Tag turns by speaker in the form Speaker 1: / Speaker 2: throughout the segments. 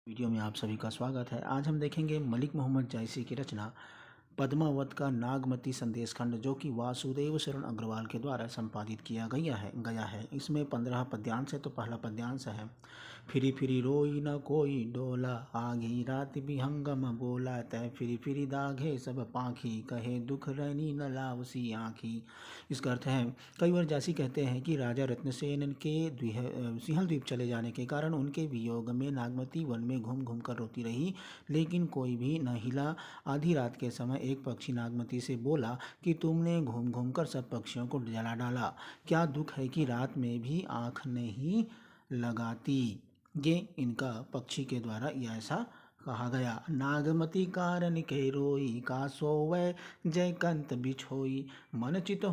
Speaker 1: Video में आप सभी का स्वागत है। आज हम देखेंगे मलिक मोहम्मद जायसी की रचना पद्मावत का नागमती संदेश खंड, जो कि वासुदेव शरण अग्रवाल के द्वारा संपादित किया गया है। इसमें 15 पद्यांश है। तो पहला पद्यांश है, फिरी फिरी रोई न कोई डोला, आगी रात विहंगम बोला, तय फिरी फिरी दाघे सब पाखी, कहे दुख रैनी न लावसी आँखी। इसका अर्थ है, कई बार जासी कहते हैं कि राजा रत्नसेन के सिंहल द्वीप चले जाने के कारण उनके वियोग में नागमती वन में घूम घूम कर रोती रही, लेकिन कोई भी न हिला। आधी रात के समय एक पक्षी नागमती से बोला कि तुमने घूम घूम कर सब पक्षियों को जला डाला, क्या दुख है कि रात में भी आँख नहीं लगाती। ये इनका पक्षी के द्वारा ऐसा कहा गया। नागमती कारण के रोई, का सोवै जय कंत बिछोई, मन चित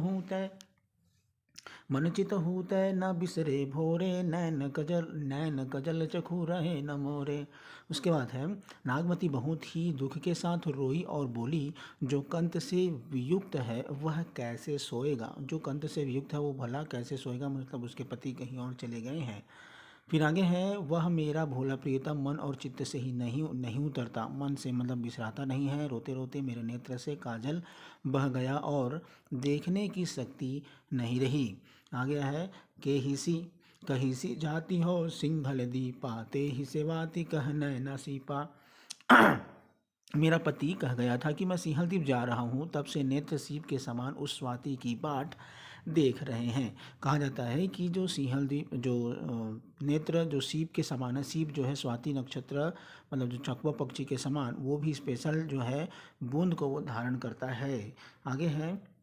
Speaker 1: हूत न बिसरे भोरे, नैन कजल चखू रहे न मोरे। उसके बाद है, नागमती बहुत ही दुख के साथ रोई और बोली, जो कंत से वियुक्त है वह कैसे सोएगा। जो कंत से वियुक्त है वो भला कैसे सोएगा, मतलब उसके पति कहीं और चले गए हैं। फिर आगे है, वह मेरा भोला प्रियतम मन और चित्त से ही नहीं उतरता। मन से मतलब बिसराता नहीं है। रोते रोते मेरे नेत्र से काजल बह गया और देखने की शक्ति नहीं रही। आगे है, के हिसी कहिसी जाती हो सिंघल दीपा, ते ही सेवाती कह नैना सीपा। मेरा पति कह गया था कि मैं सिंहल द्वीप जा रहा हूँ, तब से नेत्र सीप के समान उस स्वाति की बाट देख रहे हैं। कहा जाता है कि जो सिंहल द्वीप नेत्र जो सीप के समान है, सीप जो है स्वाति नक्षत्र मतलब जो चकवा पक्षी के समान, वो भी स्पेशल जो है बूंद को वो धारण करता है। आगे है,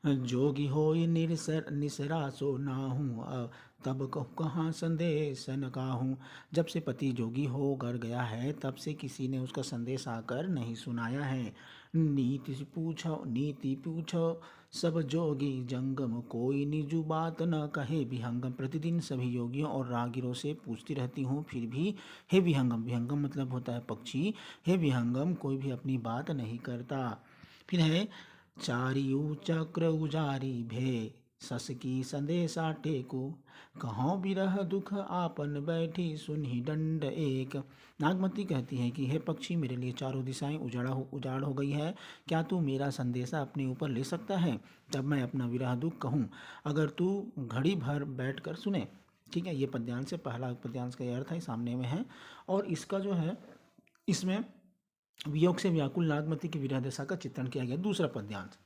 Speaker 1: जोगी होई निसरा सो नाहूँ, तब कहाँ संदेश न काहूँ। जब से पति जोगी हो कर गया है, तब से किसी ने उसका संदेश आकर नहीं सुनाया है। नीति पूछो सब जोगी जंगम, कोई निजु बात न कहे विहंगम। प्रतिदिन सभी योगियों और राहगीरों से पूछती रहती हूँ, फिर भी हे विहंगम, विहंगम मतलब होता है पक्षी, हे विहंगम कोई भी अपनी बात नहीं करता। फिर है, चारियू चक्र उजारी भे, सस की संदेशा टेको, कहाँ बिरह दुख आपन बैठी, सुनहि दंड एक। नागमती कहती है कि हे पक्षी, मेरे लिए चारों दिशाएं उजाड़ हो गई है, क्या तू मेरा संदेशा अपने ऊपर ले सकता है, तब मैं अपना विरह दुख कहूँ, अगर तू घड़ी भर बैठ कर सुने। ठीक है, ये पद्यांश से पहला पद्यांश का ये अर्थ है, सामने में है। और इसका जो है, इसमें वियोग से व्याकुल नागमती की विरह दशा का चित्रण किया गया। दूसरा पद्यांश,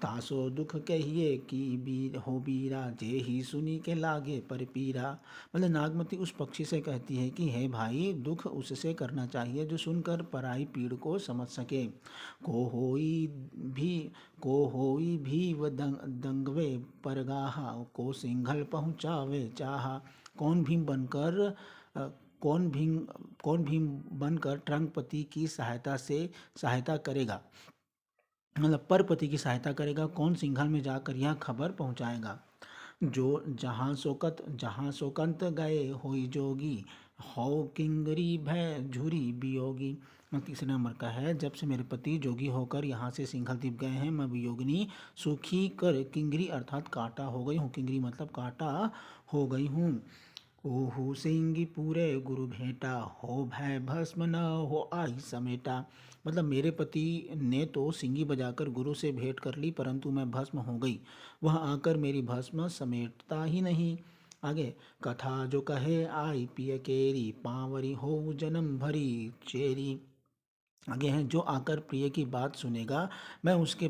Speaker 1: तासो दुख कहिए कि बीर हो बीरा, जे ही सुनी के लागे पर पीरा। मतलब नागमती उस पक्षी से कहती है कि हे भाई, दुख उससे करना चाहिए जो सुनकर पराई पीड़ को समझ सके। को भी व दंगवे परगाहा, को सिंघल पहुँचावे चाहा। कौन भीम बनकर कौन भीम बनकर ट्रंकपति की सहायता करेगा, मतलब परपति की सहायता करेगा। कौन सिंघल में जाकर यह खबर पहुंचाएगा। जो जहाँ शोकंत गए होई जोगी, हो किंगरी भय झुरी वियोगी। तीसरे नंबर का है, जब से मेरे पति जोगी होकर यहाँ से सिंघल द्वीप गए हैं, मैं वियोगिनी सूखी कर किंगरी अर्थात कांटा हो गई हूँ। किंगरी मतलब कांटा हो गई हूँ। ओहु सिंगी पूरे गुरु भेंटा, हो भय भस्म न हो आई समेटा। मतलब मेरे पति ने तो सिंगी बजाकर गुरु से भेंट कर ली, परंतु मैं भस्म हो गई, वह आकर मेरी भस्म समेटता ही नहीं। आगे, कथा जो कहे आई पिय केरी, पावरी हो जन्म भरी चेरी। आगे हैं, जो आकर प्रिय की बात सुनेगा, मैं उसके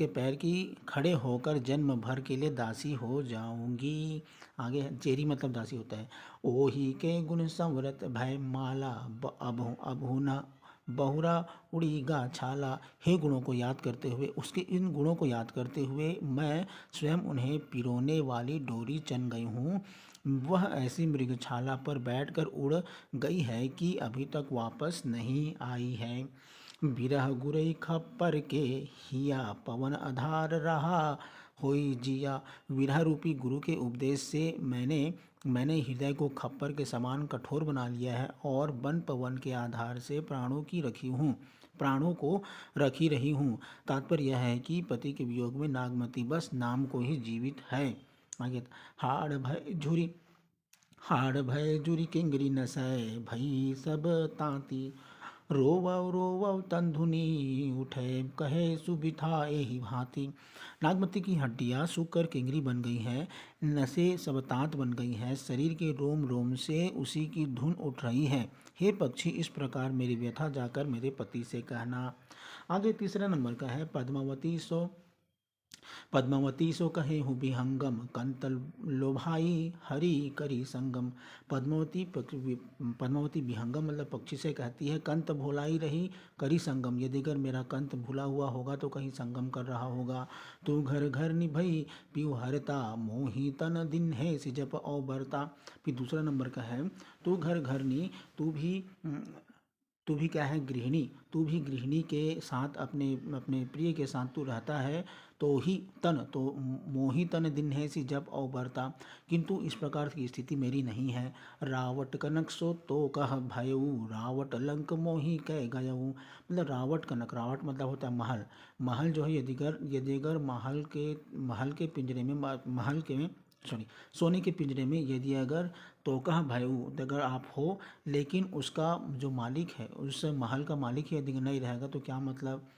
Speaker 1: पैर की खड़े होकर जन्म भर के लिए दासी हो जाऊंगी। आगे है, चेरी मतलब दासी होता है। ओही के गुण संवरत भय माला, अबहु न बहुरा उड़ीगा छाला। हे गुणों को याद करते हुए, उसके इन गुणों को याद करते हुए मैं स्वयं उन्हें पिरोने वाली डोरी चन गई हूँ। वह ऐसी मृगछाला पर बैठकर उड़ गई है कि अभी तक वापस नहीं आई है। बिरह गुरई खप्पर के हिया, पवन आधार रहा होई जिया। विरह रूपी गुरु के उपदेश से मैंने हृदय को खप्पर के समान कठोर बना लिया है और वन पवन के आधार से प्राणों को रखी रही हूँ। तात्पर्य यह है कि पति के वियोग में नागमती बस नाम को ही जीवित है। आगे, हाड़ भय झुरी हाड़ भय जुरी किंगरी नसै भई सब तांती। रोवौ रोवौ तंधुनी उठे कहे सुबिथा एहि भांति। नागमती की हड्डियां सूखकर किंगरी बन गई हैं, नसें सब तांत बन गई हैं, शरीर के रोम रोम से उसी की धुन उठ रही है। हे पक्षी, इस प्रकार मेरी व्यथा जाकर मेरे पति से कहना। आगे तीसरा नंबर का है पद्मावती सो कहे हूँ विहंगम कंतल लोभाई हरि करी संगम। पद्मावती विहंगम मतलब पक्षी से कहती है, कंत भोलाई रही करी संगम, यदि अगर मेरा कंत भूला हुआ होगा तो कहीं संगम कर रहा होगा। तू घर घर निभई पीऊ हरता मोही तन दिन है सिजप औ बरता। फिर दूसरा नंबर का है, तू घर घर नी, तू भी क्या है गृहिणी, तू भी गृहिणी के साथ अपने अपने प्रिय के साथ तू रहता है। तो ही तन तो मोही तन दिन है सी जब अवबरता, किंतु इस प्रकार की स्थिति मेरी नहीं है। रावट कनक सो तो कह भयऊ रावट लंक मोही कह गयऊ। मतलब रावट कनक, रावट मतलब होता है महल। महल जो है यदि अगर महल के पिंजरे में महल के सोने के पिंजरे में यदि अगर तोकह भयऊ अगर आप हो, लेकिन उसका जो मालिक है, उस महल का मालिक यदि नहीं रहेगा तो क्या मतलब।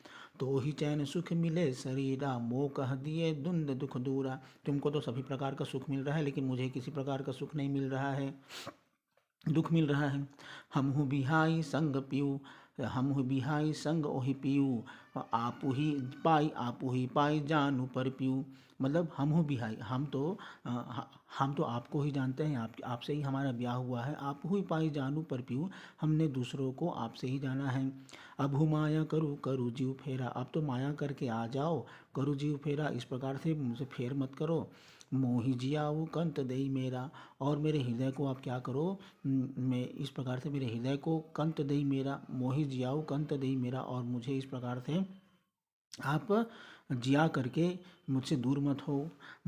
Speaker 1: तो ही चैन सुख मिले शरीरा मोह कह दिए दुंद दुख दूरा। तुमको तो सभी प्रकार का सुख मिल रहा है, लेकिन मुझे किसी प्रकार का सुख नहीं मिल रहा है, दुख मिल रहा है। हम हूँ बिहाई संग पीऊ, हम हूँ बिहाई संग ओहि पीऊ, आपू ही पाई जानू पर पीऊ। मतलब हम हूँ बिहाई, हम तो आपको ही जानते हैं, आपसे ही हमारा ब्याह हुआ है। आप हुई पाई जानू पर पीऊ, हमने दूसरों को आपसे ही जाना है। अब हूँ माया करूँ करूँ जीव फेरा, अब तो माया करके आ जाओ, करूँ जीव फेरा, इस प्रकार से मुझसे फेर मत करो। मोहि जियाऊ कंत देई मेरा, और मेरे हृदय को आप क्या करो, मैं इस प्रकार से मेरे हृदय को कंत देई मेरा, मोहि जियाऊ कंत देई मेरा, और मुझे इस प्रकार से आप जिया करके मुझसे दूर मत हो।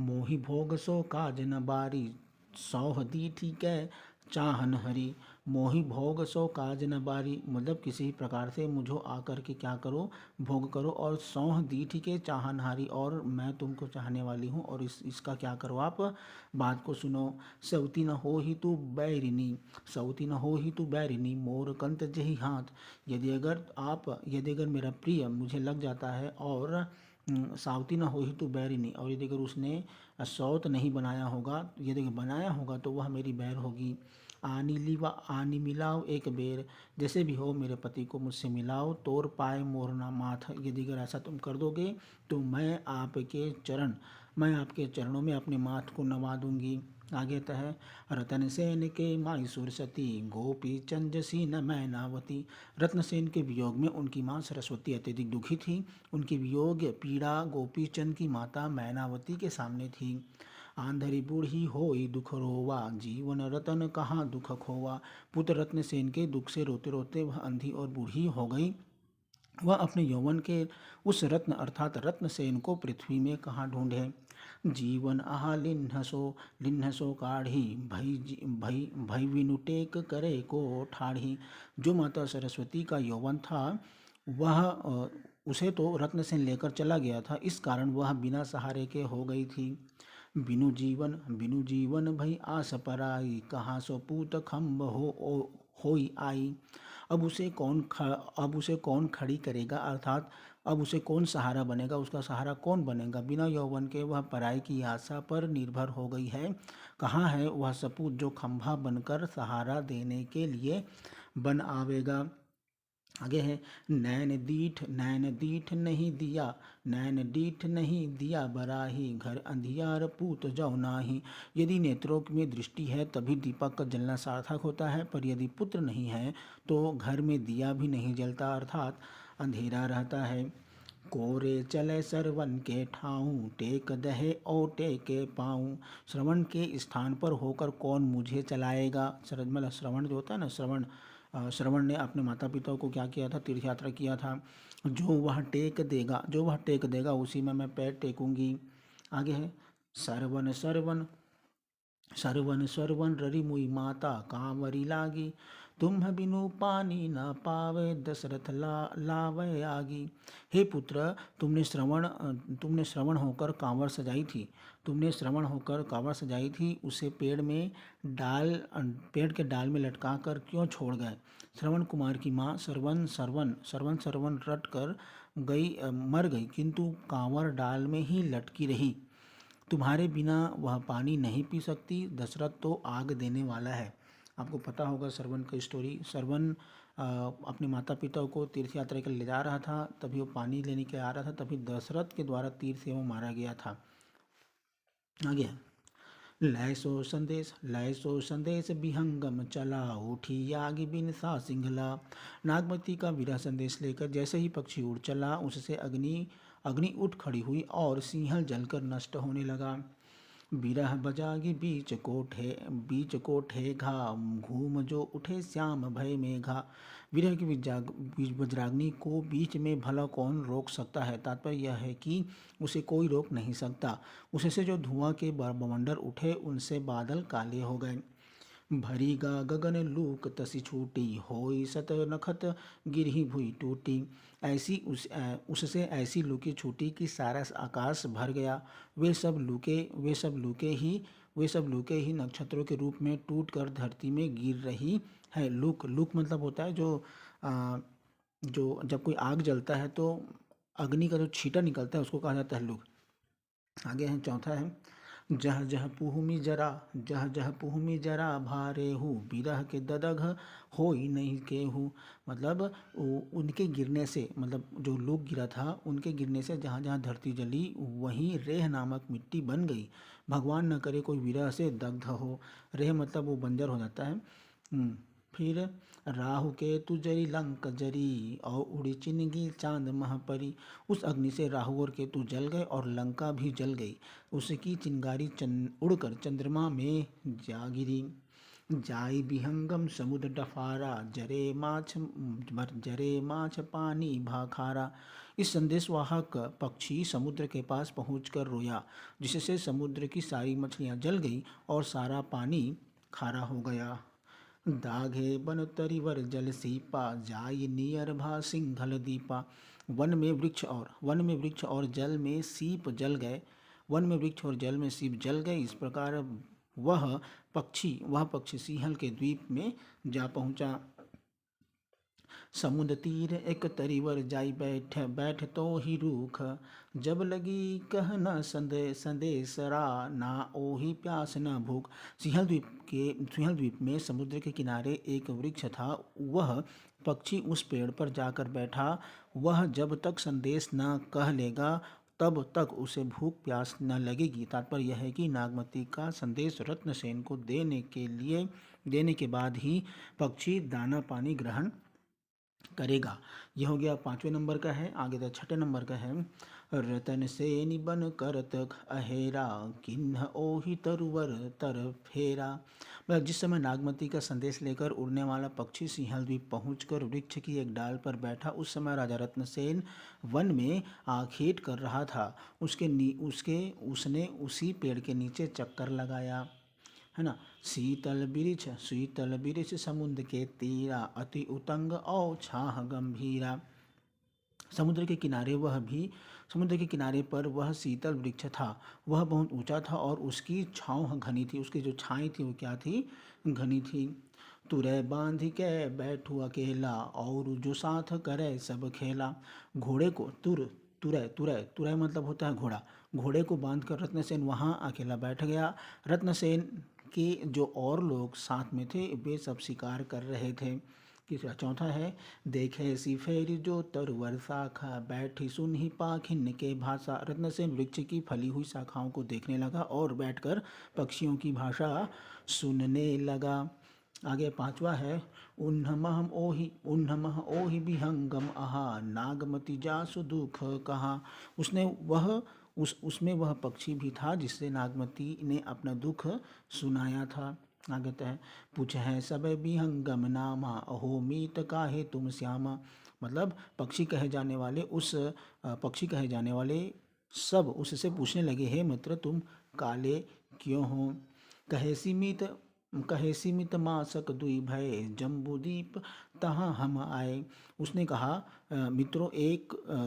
Speaker 1: मोहि भोग सो काज न बारी, सौह दी ठीक है चाहन हरी। मोहि भोग सो काज न बारी, मतलब किसी प्रकार से मुझो आकर के क्या करो, भोग करो। और सौह दी ठीक है चाहन हारी, और मैं तुमको चाहने वाली हूँ, और इसका क्या करो आप बात को सुनो। सवती न हो ही तू बैरिनी, सवती न हो ही तू बैरिनी, मोर कंत जही हाथ। यदि अगर मेरा प्रिय मुझे लग जाता है, और सावती न हो ही तो बैरिनी, और यदि अगर उसने सौत नहीं बनाया होगा, यदि बनाया होगा तो वह मेरी बैर होगी। आनी मिलाओ एक बेर, जैसे भी हो मेरे पति को मुझसे मिलाओ। तोर पाए मोरना माथ, यदि अगर ऐसा तुम कर दोगे तो मैं आपके चरणों में अपने माथ को नवा दूंगी। आगे तो है, रतन सेन के माई सुरसती, गोपी चंद सी न मैनावती। रत्नसेन के वियोग में उनकी माँ सरस्वती अत्यधिक दुखी थी। उनकी वियोग पीड़ा गोपीचंद की माता मैनावती के सामने थी। आंधरी बूढ़ी होई दुख रोवा, जीवन रतन कहाँ दुख खोवा। पुत्र रत्नसेन के दुख से रोते रोते वह अंधी और बूढ़ी हो गई। वह अपने यौवन के उस रत्न अर्थात रत्नसेन को पृथ्वी में कहाँ ढूंढे। जीवन आहा लिन्हसो काढ़ी, भई विनुटेक करे को ठाढ़ी। जो माता सरस्वती का यौवन था, वह उसे तो रत्नसेन लेकर चला गया था, इस कारण वह बिना सहारे के हो गई थी। बिनु जीवन भई आस पराई, कहाँ सो पूत खम्ब होई आई। अब उसे कौन खड़ी करेगा, अर्थात अब उसे कौन सहारा बनेगा, उसका सहारा कौन बनेगा। बिना यौवन के वह पराई की आशा पर निर्भर हो गई है। कहाँ है वह सपूत जो खंभा बनकर सहारा देने के लिए बन आवेगा। आगे है, नैन दीठ नहीं दिया, नैन दीठ नहीं दिया बराही, घर अंधियार पूत जाओ नाही। यदि नेत्रों में दृष्टि है तभी दीपक का जलना सार्थक होता है, पर यदि पुत्र नहीं है तो घर में दिया भी नहीं जलता, अर्थात अंधेरा रहता है। कोरे चले श्रवण के ठाऊं, टेक दहे और टेके पाऊँ। श्रवण के स्थान पर होकर कौन मुझे चलाएगा। मतलब श्रवण जो होता है ना, श्रवण ने अपने माता पिता को क्या किया था, तीर्थ यात्रा किया था। जो वह टेक देगा उसी में मैं पैर टेकूंगी। आगे है, सरवन सरवन सरवन सरवन ररि मुई माता कांवरी लागी, तुम्ह बिनु पानी न पावे दशरथ लावै आगी। हे पुत्र, तुमने श्रवण होकर कांवर सजाई थी। तुमने श्रवण होकर कांवर सजाई थी, उसे पेड़ के डाल में लटका कर क्यों छोड़ गए। श्रवण कुमार की माँ सरवन सरवन सरवन सरवन रट कर मर गई, किंतु कांवर डाल में ही लटकी रही। तुम्हारे बिना वह पानी नहीं पी सकती, दशरथ तो आग देने वाला है। आपको पता होगा सरवन की स्टोरी। सरवन अपने माता पिता को तीर्थ यात्रा के लिए ले जा रहा था, तभी वो पानी लेने के आ रहा था, तभी दशरथ के द्वारा तीर से वो मारा गया था। आगे लय सो संदेश विहंगम चला, उठी आग बिन सा सिंघला। नागमती का विरह संदेश लेकर जैसे ही पक्षी उड़ चला, उससे अग्नि अग्नि उठ खड़ी हुई और सिंहल जलकर नष्ट होने लगा। बिरह बजागी बीच कोठे घा, घूम जो उठे श्याम भय मेघा। विरह की वज्राग्नि को बीच में भला कौन रोक सकता है। तात्पर्य यह है कि उसे कोई रोक नहीं सकता। उससे जो धुआं के बवंडर उठे, उनसे बादल काले हो गए। भरी गा गगन लूक तसी छूटी, होई सत नखत गिरही भुई टूटी। उससे ऐसी लूकें छूटी कि सारा आकाश भर गया। वे सब लूकें ही नक्षत्रों के रूप में टूट कर धरती में गिर रही है। लूक मतलब होता है जो जब कोई आग जलता है तो अग्नि का जो छींटा निकलता है उसको कहा जाता है लूक। आगे है चौथा है, जह जह पुहुमी जरा भारे हूँ, बिरह के ददघ होई नहीं केहू। मतलब उनके गिरने से, मतलब जो लोग गिरा था उनके गिरने से जहाँ जहाँ धरती जली वहीं रेह नामक मिट्टी बन गई। भगवान न करे कोई विरह से दग्ध हो। रेह मतलब वो बंजर हो जाता है। फिर राहु केतु जरी लंक जरी, और उड़ी चिनगी चांद महपरी। उस अग्नि से राहु और केतु जल गए और लंका भी जल गई। उसकी चिंगारी उड़कर चंद्रमा में जा गिरी। जाई विहंगम समुद्र डफारा, जरे माछ पानी भाखारा। इस संदेशवाहक पक्षी समुद्र के पास पहुंचकर रोया, जिससे समुद्र की सारी मछलियां जल गई और सारा पानी खारा हो गया। दाघे बन तरिवर जल सीपा, जाई नियर भा सिंघल दीपा। वन में वृक्ष और जल में सीप जल गए। वन में वृक्ष और जल में सीप जल गए। इस प्रकार वह पक्षी सिंहल के द्वीप में जा पहुंचा। समुद्र तीर एक तरीवर जाई बैठ तो ही रूख, जब लगी कह न संदेसरा, ना ओही प्यास न भूख। सिंहल द्वीप में समुद्र के किनारे एक वृक्ष था। वह पक्षी उस पेड़ पर जाकर बैठा। वह जब तक संदेश न कह लेगा तब तक उसे भूख प्यास न लगेगी। तात्पर्य यह है कि नागमती का संदेश रत्नसेन को देने के बाद ही पक्षी दाना पानी ग्रहण करेगा। यह हो गया 5वें नंबर का है। आगे तो 6ठे नंबर का है, रतन सेनि बन करत अहेरा, किन्ह ओहि तरुवर तर फेरा। मतलब जिस समय नागमती का संदेश लेकर उड़ने वाला पक्षी सिंहल द्वीप पहुंचकर वृक्ष की एक डाल पर बैठा, उस समय राजा रत्नसेन वन में आखेट कर रहा था। उसने उसी पेड़ के नीचे चक्कर लगाया, है ना। शीतल बिरिछ समुद्र के तीरा, अति उतंग औ छाह गंभीरा। समुद्र के किनारे पर वह शीतल वृक्ष था। वह बहुत ऊंचा था और उसकी छाँव घनी थी। उसकी जो छाई थी वो क्या थी, घनी थी। तुरै बांध के बैठू अकेला, और जो साथ करे सब खेला। घोड़े को तुरै मतलब होता है घोड़ा। घोड़े को बांधकर रत्नसेन वहाँ अकेला बैठ गया। रत्नसेन के जो और लोग साथ में थे वे सब शिकार कर रहे थे। तीसरा चौथा है, देखे सी फेर जो तरुवर शाखा, बैठी सुन ही पाखिन के भाषा। रत्नसेन वृक्ष की फली हुई शाखाओं को देखने लगा और बैठकर पक्षियों की भाषा सुनने लगा। आगे 5वां है, उन्ह मह ओहि विहंगम अहा, नागमती जासु दुख कहा। उसमें वह पक्षी भी था जिससे नागमती ने अपना दुख सुनाया था। आगे है, पूछे सब विहंगम नामा, अहो मीत काहे तुम श्यामा। मतलब पक्षी कहे जाने वाले सब उससे पूछने लगे, हे मित्र तुम काले क्यों हो। कहे सीमित मासक दुई भय जम्बूदीप तहाँ हम आए। उसने कहा, मित्रों,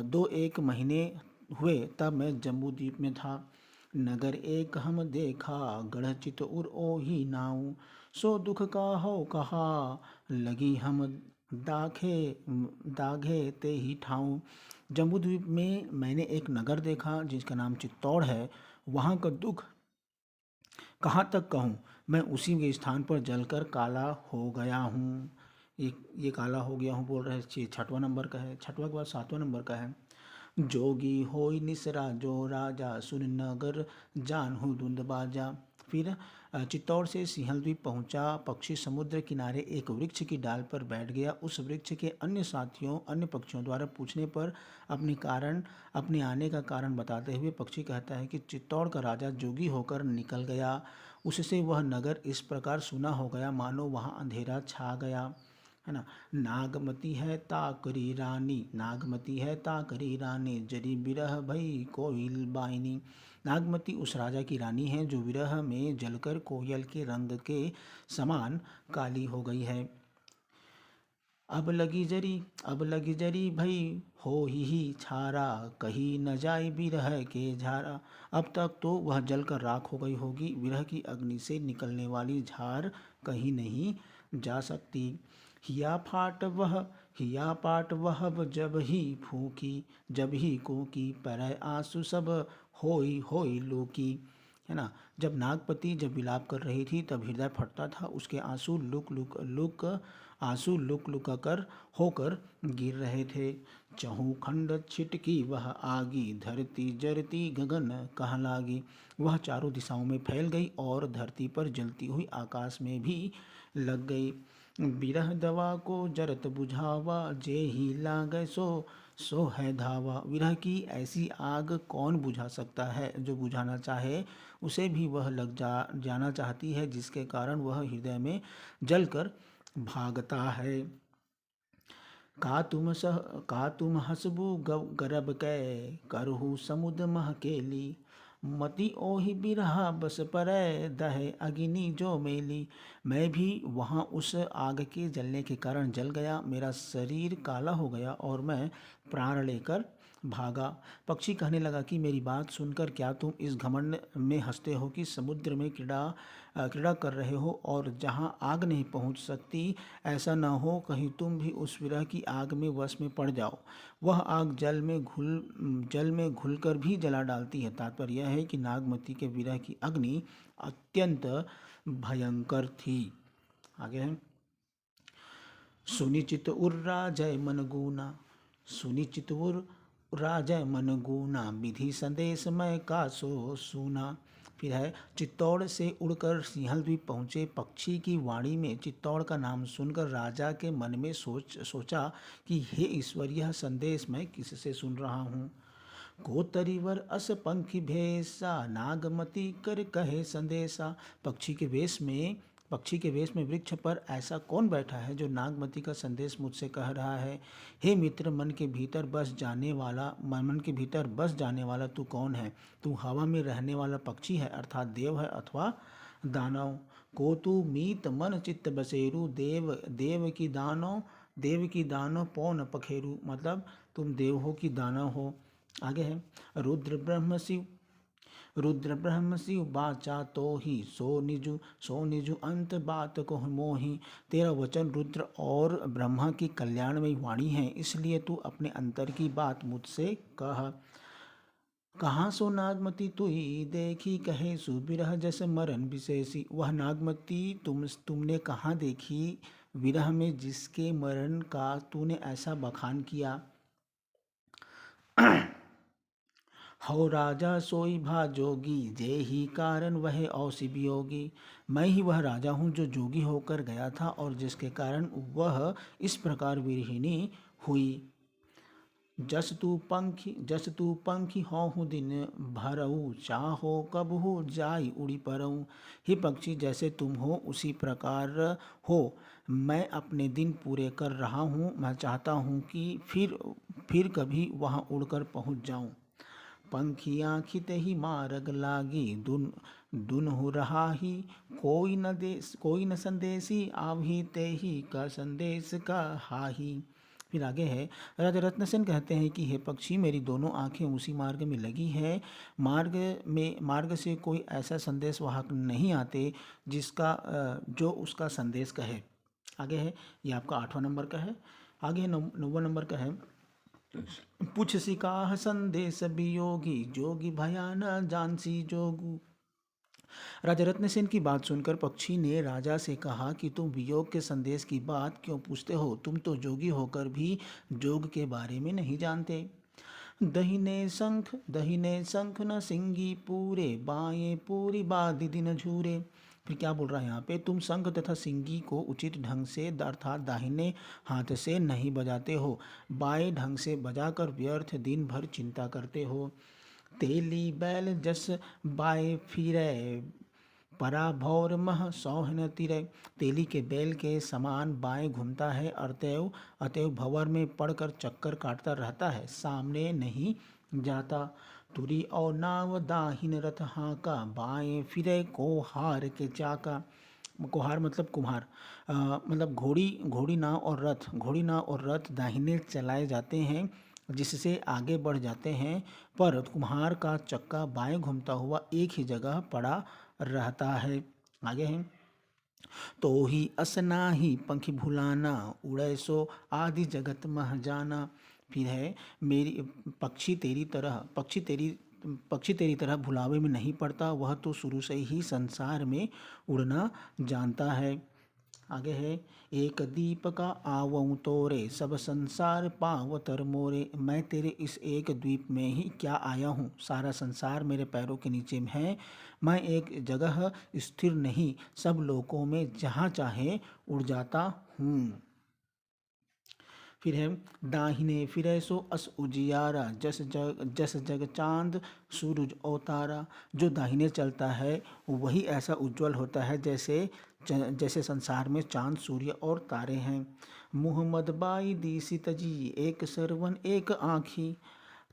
Speaker 1: दो एक महीने हुए तब मैं जम्बूदीप में था। नगर एक हम देखा गढ़ चितउर ओही नाऊ। सो दुख का हो कहा लगी हम दाखे दाघे ते ही ठाऊं। जम्बूद्वीप में मैंने एक नगर देखा जिसका नाम चित्तौड़ है। वहाँ का दुख कहाँ तक कहूँ, मैं उसी के स्थान पर जलकर काला हो गया हूँ। ये काला हो गया हूँ बोल रहे हैं, छठवां नंबर का है। छठवां के बाद सातवां नंबर का है। जोगी होई निसरा जो राजा सुन नगर जानहु धुंध बाजा। फिर चित्तौड़ से सिंहल द्वीप पहुंचा। पक्षी समुद्र किनारे एक वृक्ष की डाल पर बैठ गया। उस वृक्ष के अन्य पक्षियों द्वारा पूछने पर अपने आने का कारण बताते हुए पक्षी कहता है कि चित्तौड़ का राजा जोगी होकर निकल गया। उससे वह नगर इस प्रकार सुना हो गया मानो वहाँ अंधेरा छा गया, है ना। नागमती है ताकरी रानी जरी बिरह भई कोयल बाइनी। नागमती उस राजा की रानी है जो विरह में जलकर कोयल के रंग के समान काली हो गई है। अब लगी जरी भई हो ही छारा कहीं न जाए बिरह के झारा। अब तक तो वह जलकर राख हो गई होगी, विरह की अग्नि से निकलने वाली झार कहीं नहीं जा सकती। हिया पाट वह जब ही फूकी जब ही कूकी पर आंसू सब होई होई लूकी, है ना। जब नागपति जब विलाप कर रही थी तब हृदय फटता था। उसके आंसू लुक लुक कर होकर गिर रहे थे। चहु खंड छिटकी वह आगी धरती जरती गगन कहाँ लागी। वह चारों दिशाओं में फैल गई और धरती पर जलती हुई आकाश में भी लग गई। बिरह दवा को जरत बुझावा जे ही लागे सो है धावा। विरह की ऐसी आग कौन बुझा सकता है, जो बुझाना चाहे उसे भी वह लग जाना चाहती है, जिसके कारण वह हृदय में जलकर भागता है। का तुम हसबू गरब कै करहु समुद महकेली। मति ओहि बिरहा बस परै दहे अग्नि जो मेली। मैं भी वहाँ उस आग के जलने के कारण जल गया। मेरा शरीर काला हो गया और मैं प्राण लेकर भागा। पक्षी कहने लगा कि मेरी बात सुनकर क्या तुम इस घमंड में हंसते हो कि समुद्र में क्रीड़ा कर रहे हो और जहाँ आग नहीं पहुँच सकती, ऐसा न हो कहीं तुम भी उस विरह की आग में वश में पड़ जाओ। वह आग जल में घुलकर भी जला डालती है। तात्पर्य यह है कि नागमती के विरह की अग्नि अत्यंत भयंकर थी। आगे है, सुनिचित उर्रा जय मन गूना। सुनिचित राजय मन गूना विधि संदेश मैं का सो सुना। फिर है, चित्तौड़ से उड़कर सिंहल द्वीप पहुँचे पक्षी की वाणी में चित्तौड़ का नाम सुनकर राजा के मन में सोचा कि हे ईश्वर, यह संदेश मैं किससे सुन रहा हूँ। कोतरीवर अस पंखी भेसा नागमती कर कहे संदेशा। पक्षी के वेश में वृक्ष पर ऐसा कौन बैठा है जो नागमती का संदेश मुझसे कह रहा है। हे मित्र, मन के भीतर बस जाने वाला तू कौन है। तू हवा में रहने वाला पक्षी है अर्थात देव है अथवा दानव। को तू मीत मन चित्त बसेरू देव की दानव पौन पखेरू। मतलब तुम देव हो कि दानव हो। आगे है, रुद्र ब्रह्म शिव बाचा तो ही सो निजु अंत बात को मोही। तेरा वचन रुद्र और ब्रह्मा की कल्याणमयी वाणी है, इसलिए तू अपने अंतर की बात मुझसे कह। कहाँ सो नागमती तुई देखी कहे सुबिरह जस मरण विशेषी। वह नागमती तुमने कहाँ देखी विरह में जिसके मरण का तूने ऐसा बखान किया। हौ राजा सोई भा जोगी जे ही कारण वह औसी वियोगी। मैं ही वह राजा हूँ जो जोगी होकर गया था और जिसके कारण वह इस प्रकार विरहिणी हुई। जस तू पंखी होहु दिन भरऊ चाहो कबहू जाई उड़ी परऊ। हे पक्षी, जैसे तुम हो उसी प्रकार हो मैं अपने दिन पूरे कर रहा हूँ। मैं चाहता हूँ कि फिर कभी वहाँ उड़कर पहुँच जाऊँ। पंखी आँखित ही मारग लागी दुनहु रहा ही, कोई न संदेशी, आवही ते ही का संदेश का हाही। फिर आगे है, राजा रत्नसेन कहते हैं कि हे पक्षी, मेरी दोनों आंखें उसी मार्ग में लगी है। मार्ग से कोई ऐसा संदेश वाहक नहीं आते जिसका जो उसका संदेश कहे। आगे है, ये आपका 8वां नंबर का है। आगे 9वां नंबर का है, पूछ सिकाह संदेश वियोगी, जोगी भया न जानसी जोगू। राजा रत्नसेन की बात सुनकर पक्षी ने राजा से कहा कि तुम वियोग के संदेश की बात क्यों पूछते हो? तुम तो जोगी होकर भी जोग के बारे में नहीं जानते। दहिने शंख न सिंगी पूरे, बाएं पूरी बादी दिन झूरे। फिर क्या बोल रहा है यहाँ पे, तुम शंख तथा सिंगी को उचित ढंग से अर्थात दाहिने हाथ से नहीं बजाते हो, बाएं ढंग से बजाकर व्यर्थ दिन भर चिंता करते हो। तेली बैल जस बाए फिरे, परा भौर मह सौहन तिरे। तेली के बैल के समान बाएं घूमता है, अतएव भंवर में पड़कर चक्कर काटता रहता है, सामने नहीं जाता। तुरी और नाव दाहिन रथ हाँका, बाएं फिरे कोहार के चाका। कोहार मतलब कुम्हार, मतलब घोड़ी नाव और रथ दाहिने चलाए जाते हैं जिससे आगे बढ़ जाते हैं, पर कुम्हार का चक्का बाएं घूमता हुआ एक ही जगह पड़ा रहता है। आगे है, तो ही असना ही पंखी भुलाना, उड़े सो आदि जगत मह जाना। फिर है, मेरी पक्षी तेरी तरह भुलावे में नहीं पड़ता, वह तो शुरू से ही संसार में उड़ना जानता है। आगे है, एक दीप का आवऊँ तोरे, सब संसार पावतर मोरे। मैं तेरे इस एक द्वीप में ही क्या आया हूँ, सारा संसार मेरे पैरों के नीचे है। मैं एक जगह स्थिर नहीं, सब लोकों में जहाँ चाहे उड़ जाता हूँ। फिर है, दाहिने फिरे सो अस उजियारा, जस जग चांद सूरज अवतारा। जो दाहिने चलता है वही ऐसा उज्जवल होता है जैसे संसार में चांद सूर्य और तारे हैं। मुहम्मद बाई दीसी तजी, एक सरवन एक आँखी,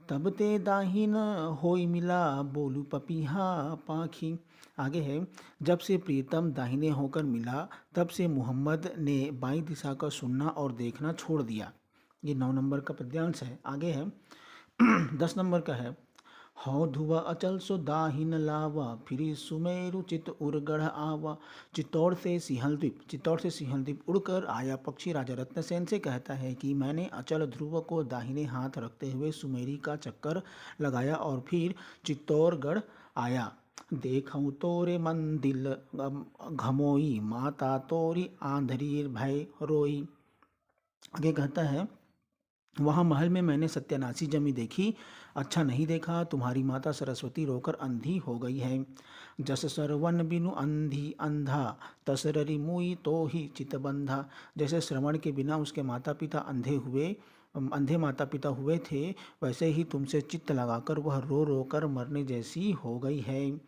Speaker 1: तब ते दाहिन होई मिला, बोलू पपीहा पाखी। आगे है, जब से प्रीतम दाहिने होकर मिला तब से मुहम्मद ने बाईं दिशा का सुनना और देखना छोड़ दिया। ये 9 नंबर का पद्यांश है। आगे है 10 नंबर का है, हौ धुआ अचल सो दाहिन लावा, फिरी सुमेरु चित उर्गढ़ आवा। चित्तौड़ से सिंहलद्वीप उड़कर आया पक्षी राजा रत्नसेन से कहता है कि मैंने अचल ध्रुव को दाहिने हाथ रखते हुए सुमेरी का चक्कर लगाया और फिर चित्तौड़गढ़ आया। देखऊँ तोरे मंदिल घमोई, माता तोरी आंधरी भय रोई। आगे कहता है, वहाँ महल में मैंने सत्यानाशी जमी देखी, अच्छा नहीं देखा, तुम्हारी माता सरस्वती रोकर अंधी हो गई है। जस सरवन बिनु अंधी अंधा, तसररी मुई तो ही चितबंधा। जैसे श्रवण के बिना उसके माता पिता अंधे माता पिता हुए थे, वैसे ही तुमसे चित्त लगाकर वह रो रो कर मरने जैसी हो गई है।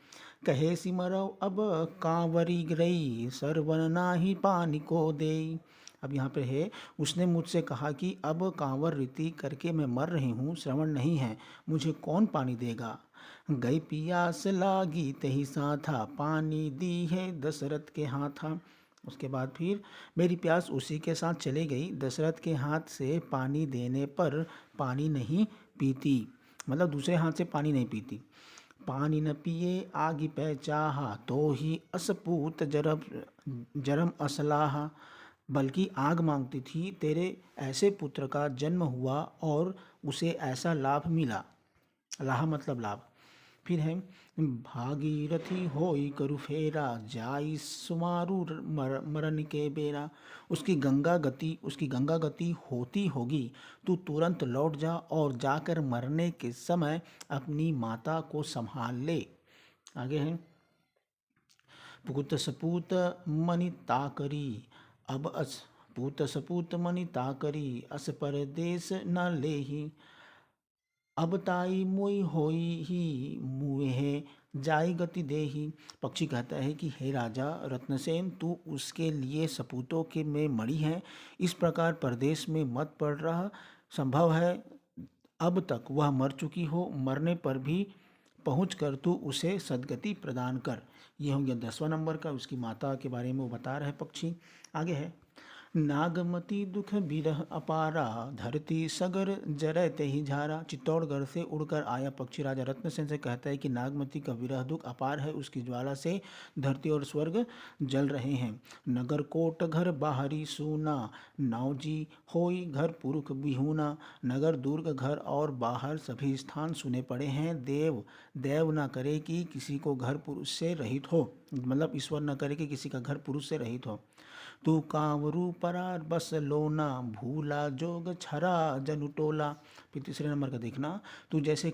Speaker 1: कहे सिमरौ अब कांवरी गिरई, सरवन नाही पानी को देई। अब यहाँ पे है, उसने मुझसे कहा कि अब कांवर रीति करके मैं मर रही हूँ, श्रवण नहीं है, मुझे कौन पानी देगा। गई पियास लागी तही साथा, पानी दी है दशरथ के हाथा। उसके बाद फिर मेरी प्यास उसी के साथ चली गई, दशरथ के हाथ से पानी देने पर पानी नहीं पीती, मतलब दूसरे हाथ से पानी नहीं पीती। पानी न पिए आगि पै चाहा, तो ही असपूत जरम असलाहा। बल्कि आग मांगती थी, तेरे ऐसे पुत्र का जन्म हुआ और उसे ऐसा लाभ मिला। लाह मतलब लाभ। फिर है, भागीरथी होई करु फेरा, जाई सुमारु मरण के बेरा। उसकी गंगा गति होती होगी, तू तुरंत लौट जा और जाकर मरने के समय अपनी माता को संभाल ले। आगे है, पूत सपूत मनि ताकरी, अब अस पूत सपूत मनि ताकरी, अस परदेश न लेही। अब ताई मोई होई ही मुहे जाई गति देही। पक्षी कहता है कि हे राजा रत्नसेन, तू उसके लिए सपूतों के में मणि है, इस प्रकार परदेश में मत पड़ रहा। संभव है अब तक वह मर चुकी हो, मरने पर भी पहुँच कर तू उसे सद्गति प्रदान कर। ये हो गया 10वां नंबर का, उसकी माता के बारे में वो बता रहे पक्षी। आगे है, नागमती दुख बिरह अपारा, धरती सगर जरते ही झारा। चित्तौड़गढ़ से उड़कर आया पक्षी राजा रत्नसेन से कहता है कि नागमती का विरह दुख अपार है, उसकी ज्वाला से धरती और स्वर्ग जल रहे हैं। नगर कोट घर बाहरी सूना, नावजी होई घर पुरुष बिहूना। नगर दुर्ग घर और बाहर सभी स्थान सुने पड़े हैं। देव देव न करे कि किसी को घर पुरुष से रहित हो, मतलब ईश्वर न करे कि किसी का घर पुरुष से रहित हो। तू कांवरू परार बस लोना, भूला जोग छरा जनुटोला। फिर तीसरे नंबर का देखना, तू जैसे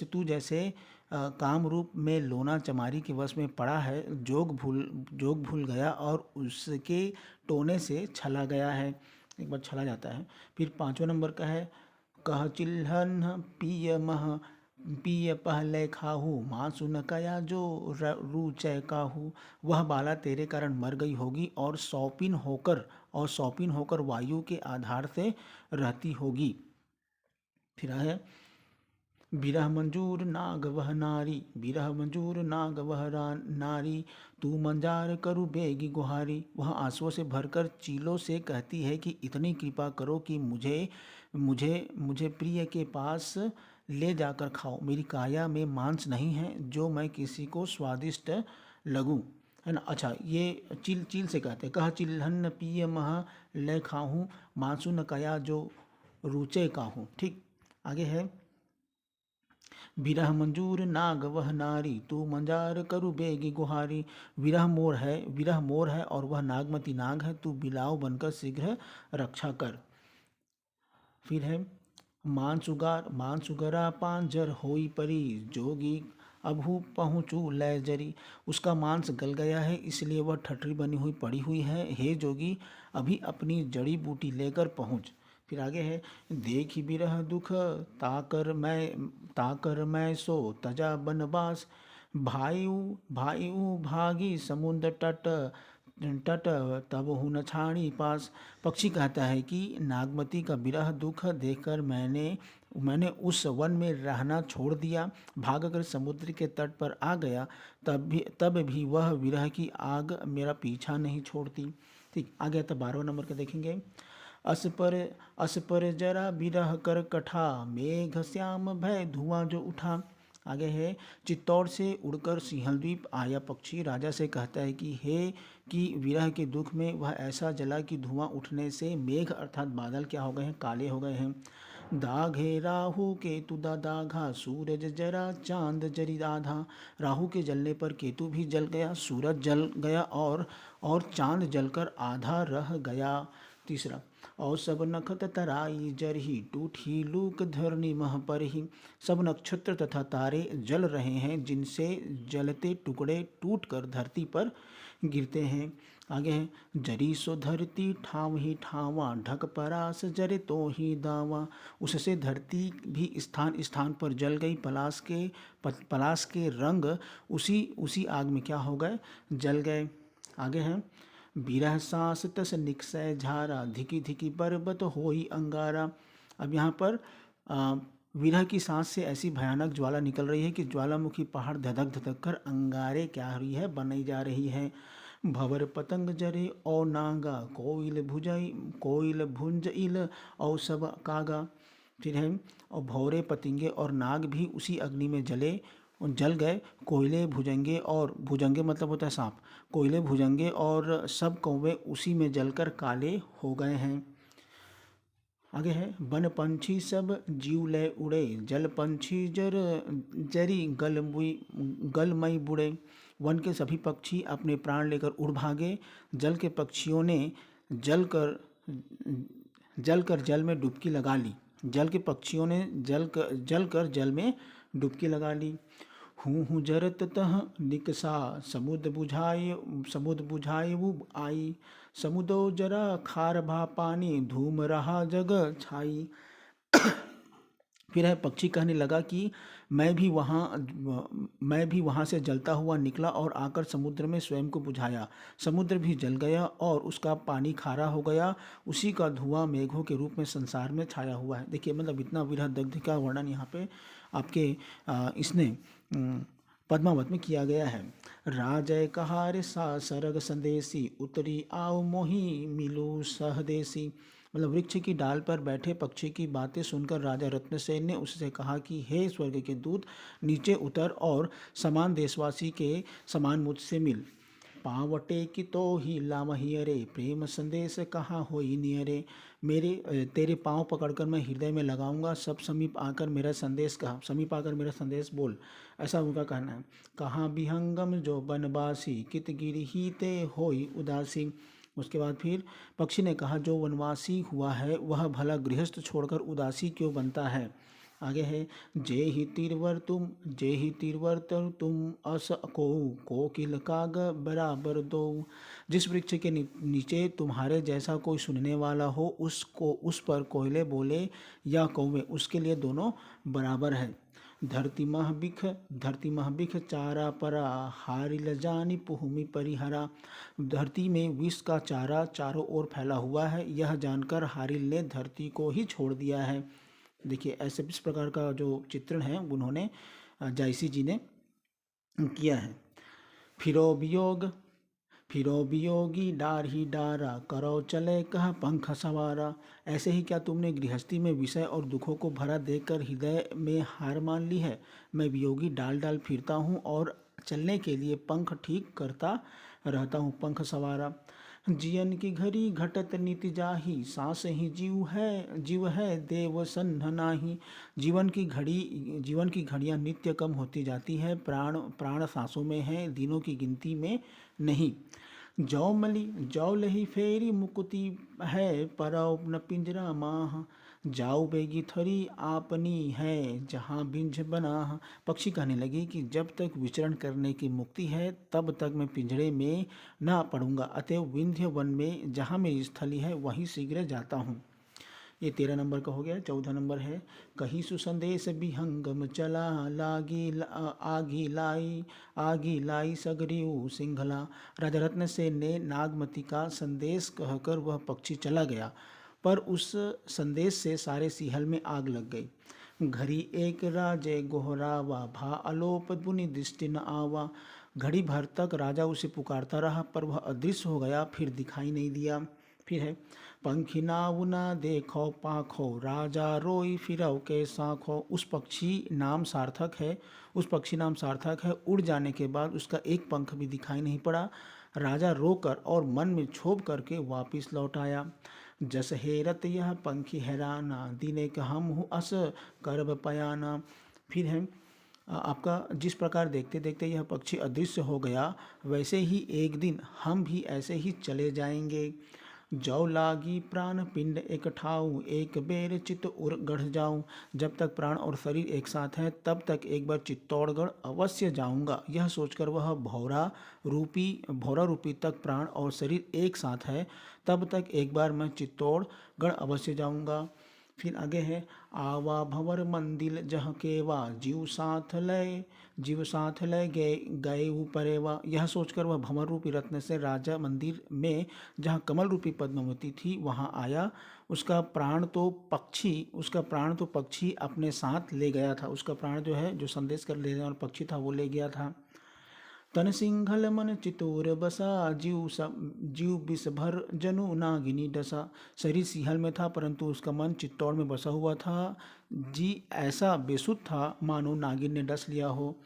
Speaker 1: तू जैसे काम रूप में लोना चमारी के वश में पड़ा है, जोग भूल गया और उसके टोने से छला गया है, एक बार छला जाता है। फिर 5वां नंबर का है, कह चिल्हन पिय पहले खाहू, माँ सुन कया जो रुचय काहू। वह बाला तेरे कारण मर गई होगी और शौकीन होकर वायु के आधार से रहती होगी। फिर है, बिरह मंजूर नाग वह नारी, बिरह मंजूर नाग वह नारी, तू मंजार करु बेगी गुहारी। वह आंसुओं से भरकर चीलों से कहती है कि इतनी कृपा करो कि मुझे मुझे मुझे प्रिय के पास ले जाकर खाओ। मेरी काया में मांस नहीं है जो मैं किसी को स्वादिष्ट लगूं, है ना। अच्छा, ये चील से कहते हैं, कह चिल्हन पिय मह ले खाहूँ, मांसु न कया जो रुचे काहूँ। ठीक, आगे है, विरह मंजूर नाग वह नारी, तू मंजार करु बेगी गुहारी। विरह मोर है और वह नागमती नाग है, तू बिलाव बनकर शीघ्र रक्षा कर। फिर है, मानसुगरा पांजर होई परी, जोगी अभू पहुँचू लय जरी। उसका मांस गल गया है इसलिए वह ठठरी बनी हुई पड़ी हुई है, हे जोगी अभी अपनी जड़ी बूटी लेकर पहुँच। फिर आगे है, देखी बिरह दुख ताकर मैं सो तजा बनबास, भाइऊ भागी समुद्र तट तब हूँ न छाणी पास। पक्षी कहता है कि नागमती का विरह दुख देखकर मैंने उस वन में रहना छोड़ दिया, भागकर समुद्र के तट पर आ गया, तब भी वह विरह की आग मेरा पीछा नहीं छोड़ती। ठीक, आ गया। तब 12वां नंबर का देखेंगे, अस पर जरा विरह कर कठा, मेघ श्याम भय धुआं जो उठा। आगे है, चित्तौड़ से उड़कर सिंहलद्वीप आया पक्षी राजा से कहता है कि विरह के दुख में वह ऐसा जला कि धुआं उठने से मेघ अर्थात बादल क्या हो गए हैं, काले हो गए हैं। दाघे राहु केतु दाघा, सूरज जरा चांद जरी आधा। राहु के जलने पर केतु भी जल गया, सूरज जल गया और चांद जलकर आधा रह गया। तीसरा, और सब नखत तराई जरही, टूटी लूक धरनी मह पर ही। सब नक्षत्र तथा तारे जल रहे हैं जिनसे जलते टुकड़े टूटकर धरती पर गिरते हैं। आगे है, जरी सो धरती ठाव ही ठावा, ढक परास जरे तो ही दावा। उससे धरती भी स्थान स्थान पर जल गई, पलाश के रंग उसी आग में क्या हो गए, जल गए। आगे है, बिरह सांस तस निकसय झारा, धिकी धिकी पर्वत होई अंगारा। अब यहाँ पर विरह की सांस से ऐसी भयानक ज्वाला निकल रही है कि ज्वालामुखी पहाड़ धधक धधक कर अंगारे क्या हो रही है, बनाई जा रही है। भवर पतंग जरे औ नागा, कोइल भुंजइल औ सब कागा। फिर है, और भौरे पतंगे और नाग भी उसी अग्नि में जल गए। कोयले भुजंगे मतलब होता है सांप, कोयले भुजंगे और सब कौवे उसी में जलकर काले हो गए हैं। आगे है, वन पंछी सब जीव लय उड़े, जल पंछी जरी गलमई बुड़े। वन के सभी पक्षी अपने प्राण लेकर उड़ भागे, जल के पक्षियों ने जलकर जल में डुबकी लगा ली, जल के पक्षियों ने जलकर जल में डुबकी लगा ली। हूँ जरत तह निकसा, समुद्र बुझाए वो आई। समुद्र जरा खार भा पानी, धूम रहा जग छाई। फिर है, पक्षी कहने लगा कि मैं भी वहाँ से जलता हुआ निकला और आकर समुद्र में स्वयं को बुझाया। समुद्र भी जल गया और उसका पानी खारा हो गया, उसी का धुआं मेघों के रूप में संसार में छाया हुआ है। देखिए, मतलब इतना विरह दग्ध का वर्णन यहाँ पे आपके इसने पद्मावत में किया गया है। राजय कहार सा सरग संदेशी उतरी आओ मोही मिलू सहदेशी। मतलब वृक्ष की डाल पर बैठे पक्षी की बातें सुनकर राजा रत्नसेन ने उससे कहा कि हे स्वर्ग के दूत, नीचे उतर और समान देशवासी के समान मुझसे मिल। पावटे की तो ही लामहियरे प्रेम संदेश कहाँ होई नियरे। तेरे पाँव पकड़कर मैं हृदय में लगाऊंगा, सब समीप आकर मेरा संदेश बोल, ऐसा उनका कहना है। कहाँ विहंगम जो बनवासी कित गिरही ते होई उदासी। उसके बाद फिर पक्षी ने कहा, जो वनवासी हुआ है वह भला गृहस्थ छोड़कर उदासी क्यों बनता है। आगे है, जे ही तीरवर तुम अस कोकिल काग बराबर दो। जिस वृक्ष के नीचे तुम्हारे जैसा कोई सुनने वाला हो, उसको उस पर कोयले बोले या कौवे, उसके लिए दोनों बराबर है। धरती मह बिख चारा परा हारि लजानी पुहुमी परिहरा। धरती में विष का चारा चारों ओर फैला हुआ है, यह जानकर हारिल ने धरती को ही छोड़ दिया है। देखिए ऐसे इस प्रकार का जो चित्रण है उन्होंने जायसी जी ने किया है। फिरो वियोगी डार ही डारा करो चले कह पंख सवारा। ऐसे ही क्या तुमने गृहस्थी में विषय और दुखों को भरा देखकर हृदय में हार मान ली है। मैं वियोगी डाल डाल फिरता हूँ और चलने के लिए पंख ठीक करता रहता हूँ, पंख सवारा। जियन की घड़ी घटत नित जाही सांस ही जीव है देव सन्ह नाही। जीवन की घड़ियाँ नित्य कम होती जाती है, प्राण सांसों में है, दिनों की गिनती में नहीं। जौ लही फेरी मुकुति है परौ न पिंजरा माह। जाओ बेगी थरी आपनी है जहाँ बिंझ बना। पक्षी कहने लगे कि जब तक विचरण करने की मुक्ति है तब तक मैं पिंजरे में ना पड़ूंगा, अतएव विंध्य वन में जहाँ मेरी स्थली है वहीं शीघ्र जाता हूँ। ये 13 नंबर का हो गया। 14 नंबर है, कहीं सुसंदेश विहंगम चला आगी लाई सगरियु सिंघला। राजा रत्नसेन ने नागमती का संदेश कहकर वह पक्षी चला गया, पर उस संदेश से सारे सिहल में आग लग गई। घड़ी एक राजे गोहरावा भा अलोप बुनि दृष्टि न आवा। घड़ी भर तक राजा उसे पुकारता रहा पर वह अदृश्य हो गया, फिर दिखाई नहीं दिया। फिर है, पंखी नाव ना देखो पाखो राजा रोई फिरव के साखो। उस पक्षी नाम सार्थक है। उड़ जाने के बाद उसका एक पंख भी दिखाई नहीं पड़ा। राजा रोकर और मन में क्षोभ करके वापिस लौट आया। जस हेरत यह पंखी हैराना दिने हम हूँ अस करब पयाना। फिर है, आपका जिस प्रकार देखते देखते यह पक्षी अदृश्य हो गया, वैसे ही एक दिन हम भी ऐसे ही चले जाएंगे। जौ लागी प्राण पिंड एक ठाऊ एक बेर चित्तौड़ गढ़ जाऊं। जब तक प्राण और शरीर एक साथ है तब तक एक बार चित्तौड़गढ़ अवश्य जाऊंगा। यह सोचकर वह भौरा रूपी तक प्राण और शरीर एक साथ है, तब तक एक बार मैं चित्तौड़गढ़ अवश्य जाऊंगा। फिर आगे है, आवा भंवर मंदिर जह केवा जीव साथ लय गए परेवा। यह सोचकर वह भंवर रूपी रत्न से राजा मंदिर में जहाँ कमल रूपी पद्मावती थी वहाँ आया। उसका प्राण तो पक्षी अपने साथ ले गया था। उसका प्राण जो है, जो संदेश कर ले जाने वाला पक्षी था, वो ले गया था। तन सिंघल मन चितोर बसा जीव विष भर जनु नागिनी डसा। शरीर सिंहल में था परंतु उसका मन चित्तौड़ में बसा हुआ था। जी ऐसा बेसुध था मानो नागिन ने डस लिया हो।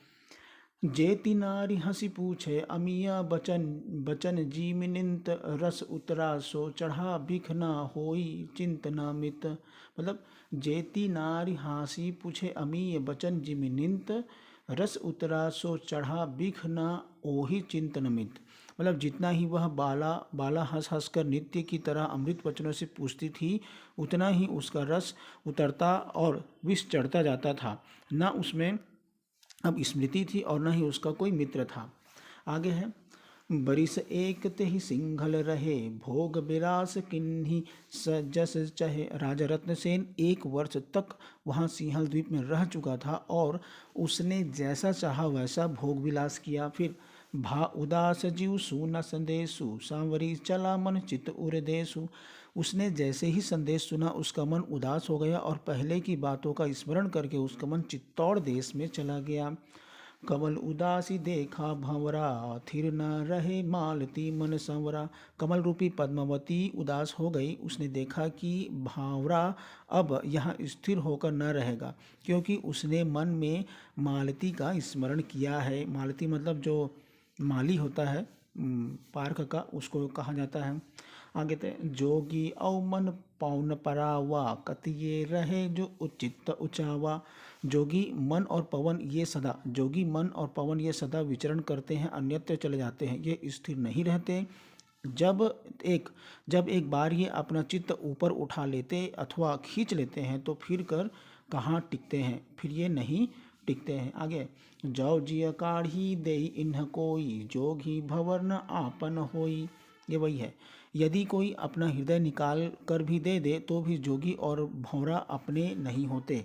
Speaker 1: जेति नारी हंसी पूछे अमिया बचन जी मिनिंत रस उतरा सो चढ़ा बिख ना होई चिंतना मित। मतलब जेति नारी हंसी पूछे अमीय बचन जी मिनिंत रस उतरा सो चढ़ा बिख ना ओही चिंतनमित। मतलब जितना ही वह बाला हंस कर नित्य की तरह अमृत वचनों से पूछती थी, उतना ही उसका रस उतरता और विष चढ़ता जाता था। न उसमें अब स्मृति थी और न ही उसका कोई मित्र था। आगे है, बरिस एक ते ही सिंघल रहे भोग विरास किन्हीं जस चहे। राजा रत्नसेन 1 वर्ष तक वहाँ सिंहल द्वीप में रह चुका था और उसने जैसा चाहा वैसा भोग विलास किया। फिर भा उदास जीव सुना संदेशु सांवरी चला मन चित उर्देशु। उसने जैसे ही संदेश सुना उसका मन उदास हो गया और पहले की बातों का स्मरण करके उसका मन चित्तौड़ देश में चला गया। कमल उदासी देखा भंवरा, थिर न रहे मालती मन संवरा। कमल रूपी पद्मावती उदास हो गई। उसने देखा कि भांवरा अब यहाँ स्थिर होकर न रहेगा, क्योंकि उसने मन में मालती का स्मरण किया है। मालती मतलब जो माली होता है पार्क का, उसको कहा जाता है। आगे थे जोगी औ मन पौन परावा, कतिये रहे जो उचित उचावा। जोगी मन और पवन ये सदा विचरण करते हैं, अन्यत्र चले जाते हैं, ये स्थिर नहीं रहते। जब एक बार ये अपना चित्त ऊपर उठा लेते अथवा खींच लेते हैं तो फिर कर कहाँ टिकते हैं, फिर ये नहीं टिकते हैं। आगे जौ जिय काढ़ी देई इन्ह कोई, जोगी भंवर न आपन होई। ये वही है, यदि कोई अपना हृदय निकाल कर भी दे दे तो भी जोगी और भंवरा अपने नहीं होते।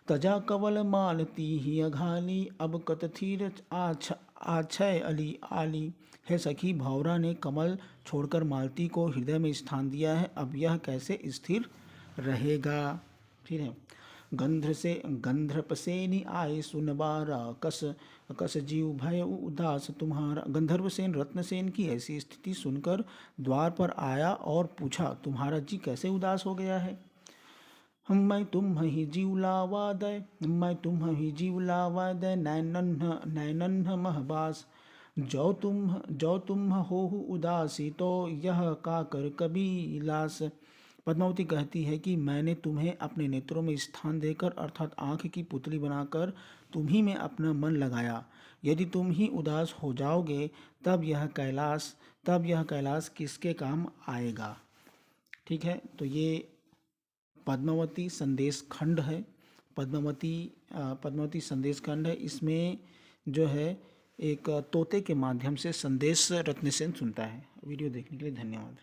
Speaker 1: तजा कवल मालती ही अघाली, अब कत थीर आछय अली आली। हे सखी, भंवरा ने कमल छोड़कर मालती को हृदय में स्थान दिया है, अब यह कैसे स्थिर रहेगा। फिर है गंधर्प सेनी आए सुनबारा, कस कस जीव भय उदास तुम्हारा। गंधर्वसेन रत्नसेन की ऐसी स्थिति सुनकर द्वार पर आया और पूछा, तुम्हारा जी कैसे उदास हो गया है। मैं तुम ही जीवलावा दय नैनन्ह महबास। जो तुम हो उदासी तो यह काकर कबीलास। पद्मावती कहती है कि मैंने तुम्हें अपने नेत्रों में स्थान देकर अर्थात आँख की पुतली बनाकर तुम्ही में अपना मन लगाया। यदि तुम ही उदास हो जाओगे तब यह कैलाश किसके काम आएगा। ठीक है, तो ये पद्मावती संदेश खंड है। पद्मावती संदेश खंड है। इसमें जो है एक तोते के माध्यम से संदेश रत्नसेन सुनता है। वीडियो देखने के लिए धन्यवाद।